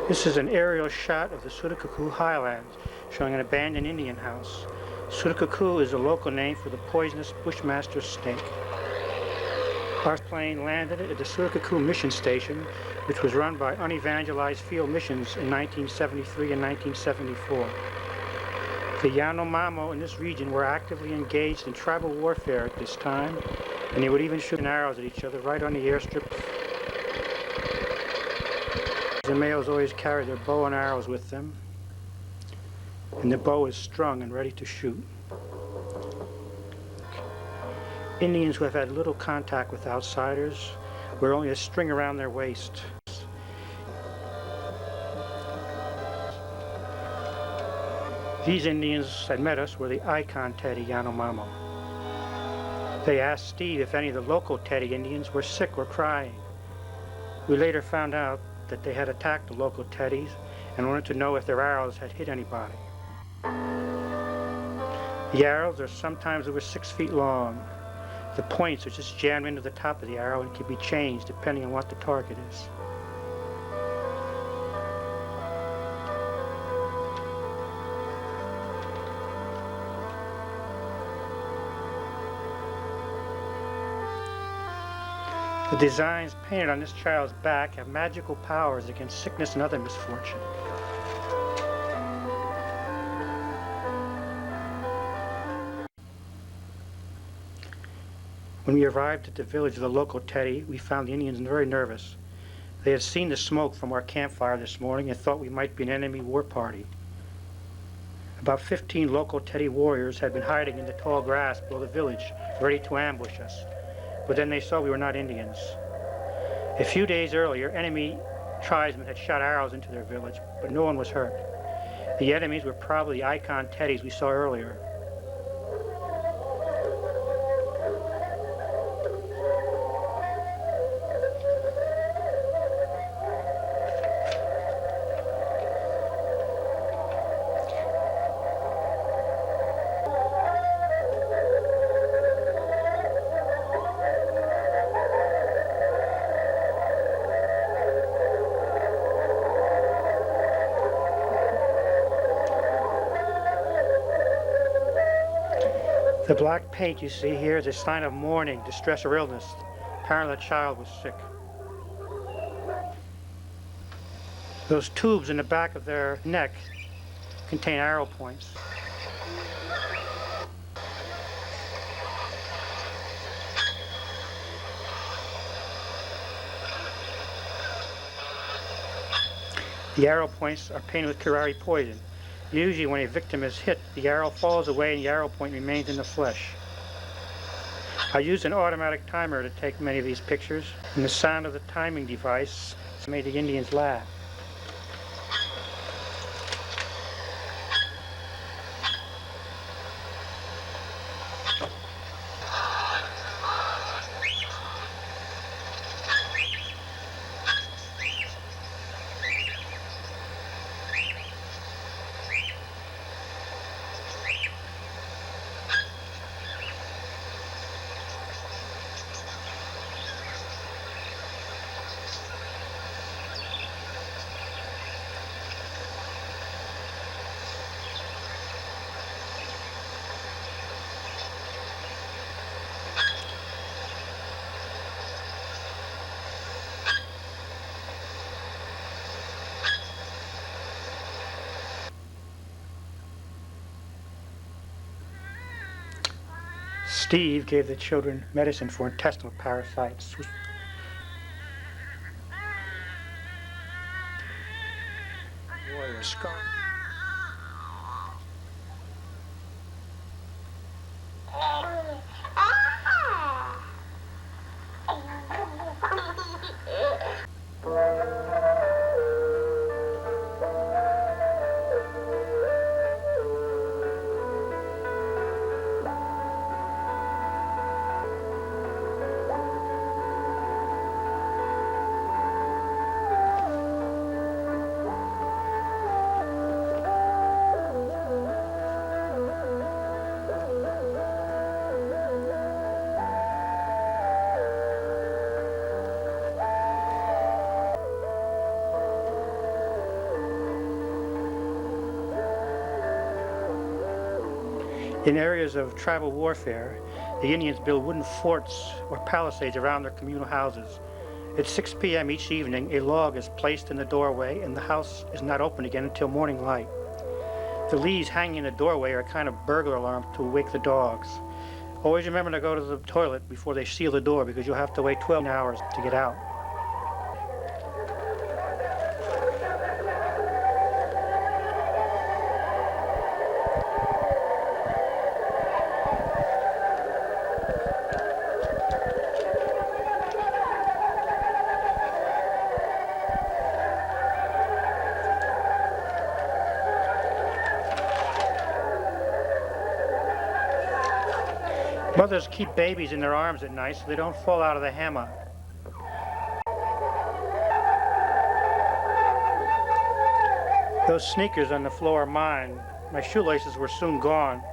This is an aerial shot of the Surucucu highlands, showing an abandoned Indian house. Surucucu is a local name for the poisonous bushmaster snake. Our plane landed at the Surucucu mission station, which was run by unevangelized field missions in 1973 and 1974. The Yanomamo in this region were actively engaged in tribal warfare at this time, and they would even shoot arrows at each other right on the airstrip. The males always carried their bow and arrows with them, and the bow is strung and ready to shoot. Indians who have had little contact with outsiders wear only a string around their waist. These Indians that met us were the Icon Teddy Yanomamo. They asked Steve if any of the local Teddy Indians were sick or crying. We later found out that they had attacked the local Teddies and wanted to know if their arrows had hit anybody. The arrows are sometimes over 6 feet long. The points are just jammed into the top of the arrow and can be changed depending on what the target is. The designs painted on this child's back have magical powers against sickness and other misfortune. When we arrived at the village of the local Teddy, we found the Indians very nervous. They had seen the smoke from our campfire this morning and thought we might be an enemy war party. About 15 local Teddy warriors had been hiding in the tall grass below the village, ready to ambush us. But then they saw we were not Indians. A few days earlier, enemy tribesmen had shot arrows into their village, but no one was hurt. The enemies were probably the Icon Teddies we saw earlier. The black paint you see here is a sign of mourning, distress, or illness. Apparently the child was sick. Those tubes in the back of their neck contain arrow points. The arrow points are painted with curare poison. Usually when a victim is hit, the arrow falls away and the arrow point remains in the flesh. I used an automatic timer to take many of these pictures, and the sound of the timing device made the Indians laugh. Steve gave the children medicine for intestinal parasites. Warrior scar. In areas of tribal warfare, the Indians build wooden forts or palisades around their communal houses. At 6 p.m. each evening, a log is placed in the doorway and the house is not opened again until morning light. The leaves hanging in the doorway are a kind of burglar alarm to wake the dogs. Always remember to go to the toilet before they seal the door because you'll have to wait 12 hours to get out. Mothers keep babies in their arms at night so they don't fall out of the hammock. Those sneakers on the floor are mine. My shoelaces were soon gone.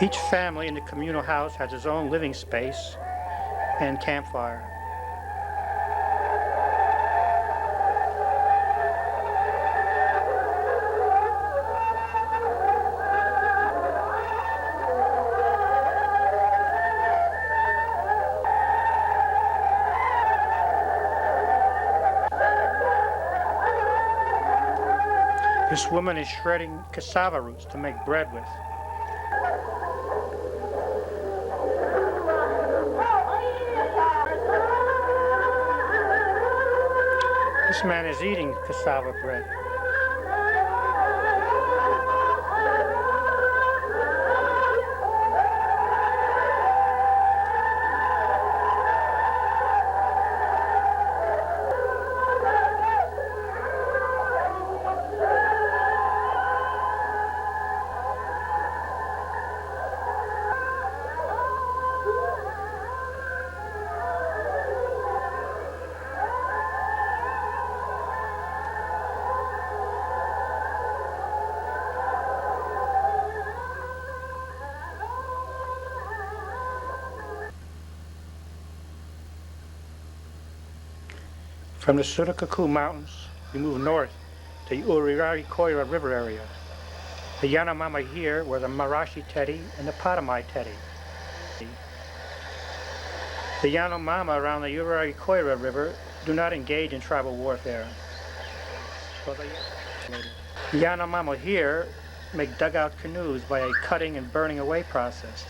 Each family in the communal house has its own living space and campfire. This woman is shredding cassava roots to make bread with. This man is eating cassava bread. From the Surucucu Mountains, we move north to the Uraricoera River area. The Yanomamo here were the Marashi Teddy and the Patamai Teddy. The Yanomamo around the Uraricoera River do not engage in tribal warfare. The Yanomamo here make dugout canoes by a cutting and burning away process.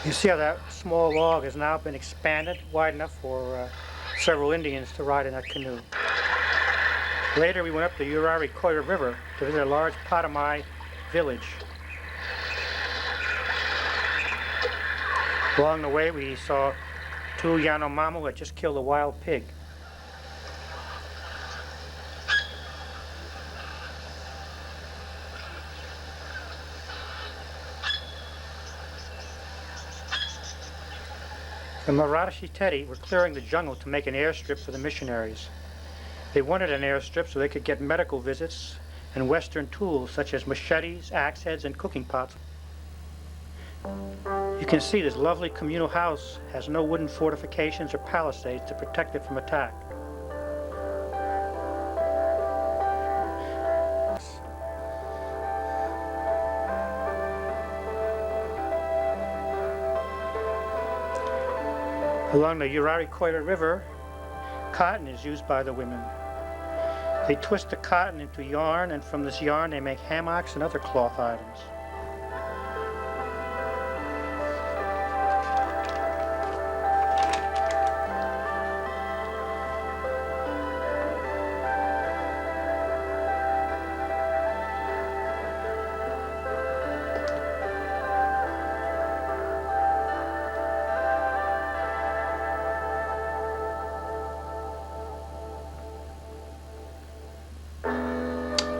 You see how that small log has now been expanded wide enough for several Indians to ride in that canoe. Later we went up the Uraricoera River to visit a large Patamai village. Along the way we saw two Yanomamo who had just killed a wild pig. The Marashi Teddy were clearing the jungle to make an airstrip for the missionaries. They wanted an airstrip so they could get medical visits and Western tools such as machetes, axe heads, and cooking pots. You can see this lovely communal house has no wooden fortifications or palisades to protect it from attack. Along the Uraricoera River, cotton is used by the women. They twist the cotton into yarn, and from this yarn they make hammocks and other cloth items.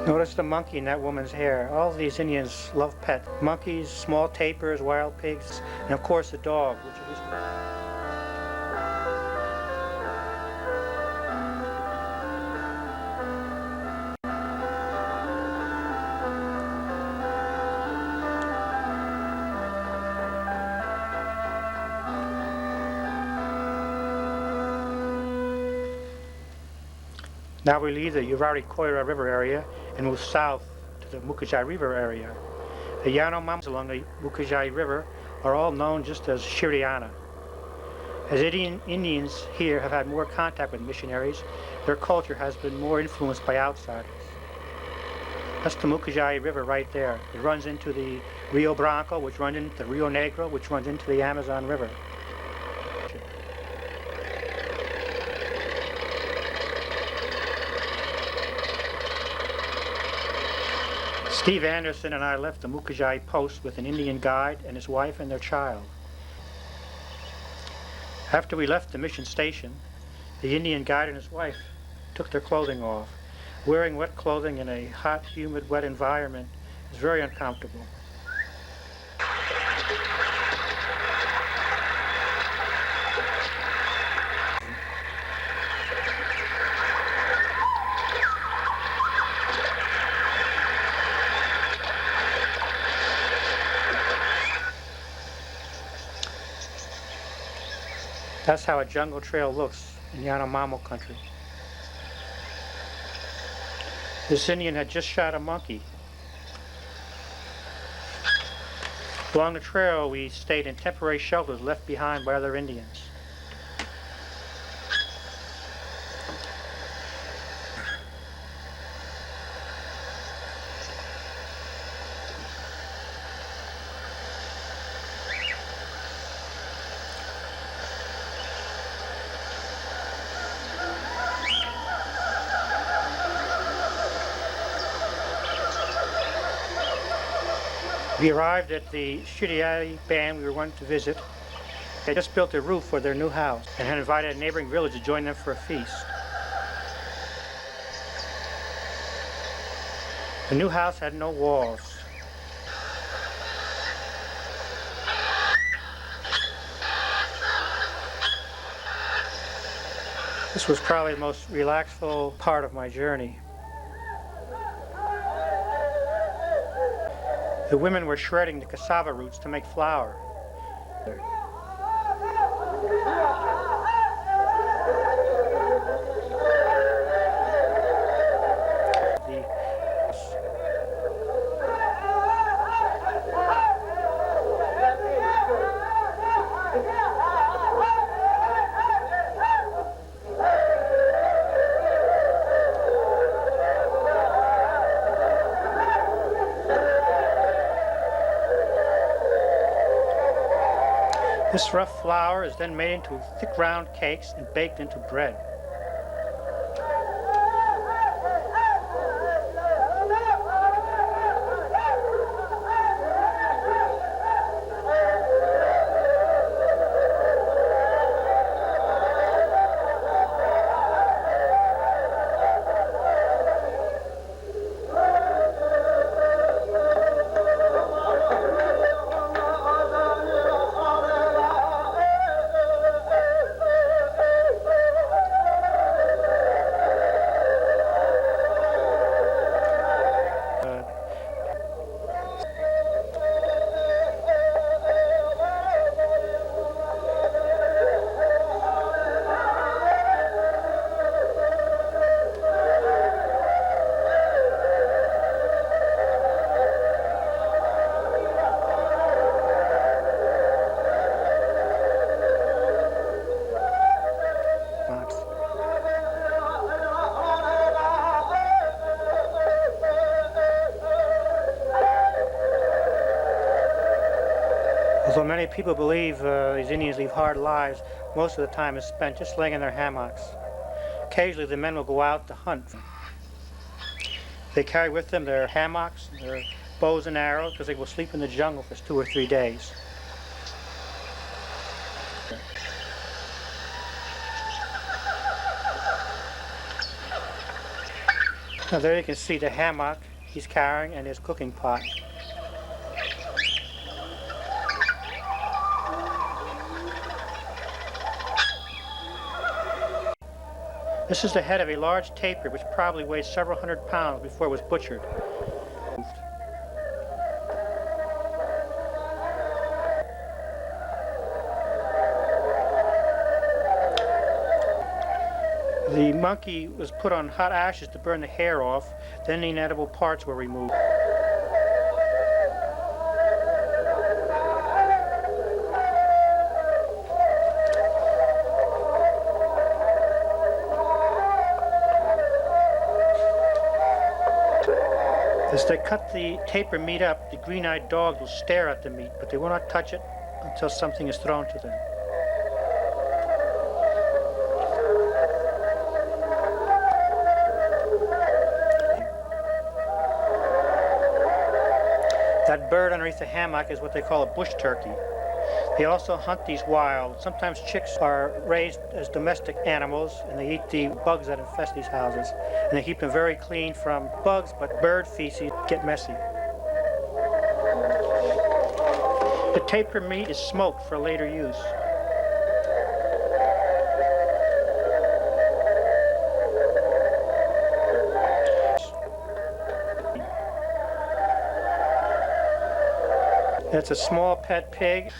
Notice the monkey in that woman's hair. All of these Indians love pets. Monkeys, small tapirs, wild pigs, and of course the dog, which is... Now we leave the Uraricoera River area and move south to the Mucajai River area. The Yanomamo along the Mucajai River are all known just as Shiriana. As Indians here have had more contact with missionaries, their culture has been more influenced by outsiders. That's the Mucajai River right there. It runs into the Rio Branco, which runs into the Rio Negro, which runs into the Amazon River. Steve Anderson and I left the Mucajai post with an Indian guide and his wife and their child. After we left the mission station, the Indian guide and his wife took their clothing off. Wearing wet clothing in a hot, humid, wet environment is very uncomfortable. That's how a jungle trail looks in Yanomamo country. This Indian had just shot a monkey. Along the trail, we stayed in temporary shelters left behind by other Indians. We arrived at the Shiriati band we were wanting to visit. They just built a roof for their new house and had invited a neighboring village to join them for a feast. The new house had no walls. This was probably the most relaxful part of my journey. The women were shredding the cassava roots to make flour. This rough flour is then made into thick round cakes and baked into bread. Although many people believe these Indians lead hard lives, most of the time is spent just laying in their hammocks. Occasionally the men will go out to hunt. They carry with them their hammocks, their bows and arrows, because they will sleep in the jungle for 2 or 3 days. Now there you can see the hammock he's carrying and his cooking pot. This is the head of a large tapir which probably weighed several hundred pounds before it was butchered. The monkey was put on hot ashes to burn the hair off, then the inedible parts were removed. As they cut the tapir meat up, the green-eyed dogs will stare at the meat, but they will not touch it until something is thrown to them. That bird underneath the hammock is what they call a bush turkey. They also hunt these wild. Sometimes chicks are raised as domestic animals, and they eat the bugs that infest these houses. And they keep them very clean from bugs, but bird feces get messy. The tapir meat is smoked for later use. That's a small pet pig.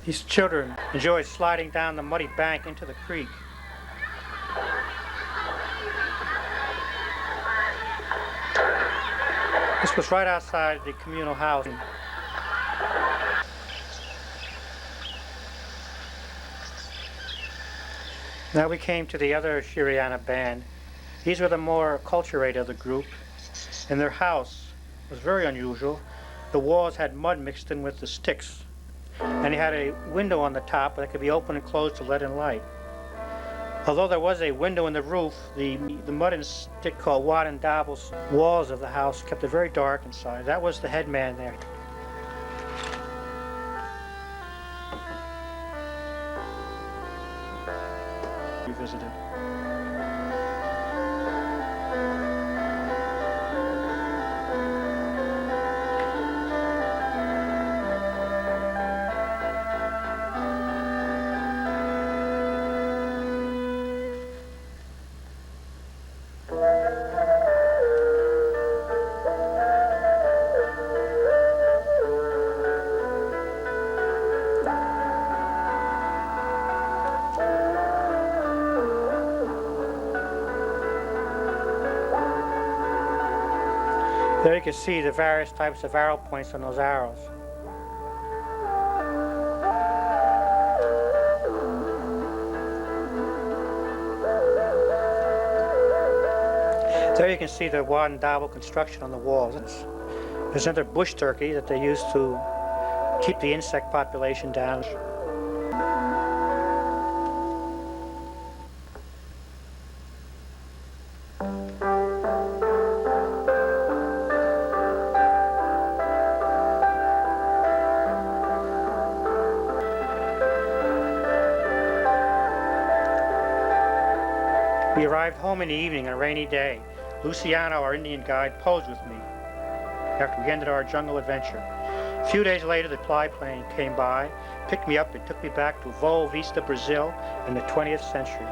These children enjoy sliding down the muddy bank into the creek. This was right outside the communal house. Now we came to the other Shiriana band. These were the more acculturated of the group, and their house was very unusual. The walls had mud mixed in with the sticks, and it had a window on the top that could be opened and closed to let in light. Although there was a window in the roof, the mud and stick called wad and dabble's walls of the house kept it very dark inside. That was the head man there. We visited. There you can see the various types of arrow points on those arrows. There you can see the wad and dabble construction on the walls. There's another bush turkey that they use to keep the insect population down. We arrived home in the evening on a rainy day. Luciano, our Indian guide, posed with me after we ended our jungle adventure. A few days later, the fly plane came by, picked me up, and took me back to Boa Vista, Brazil in the 20th century.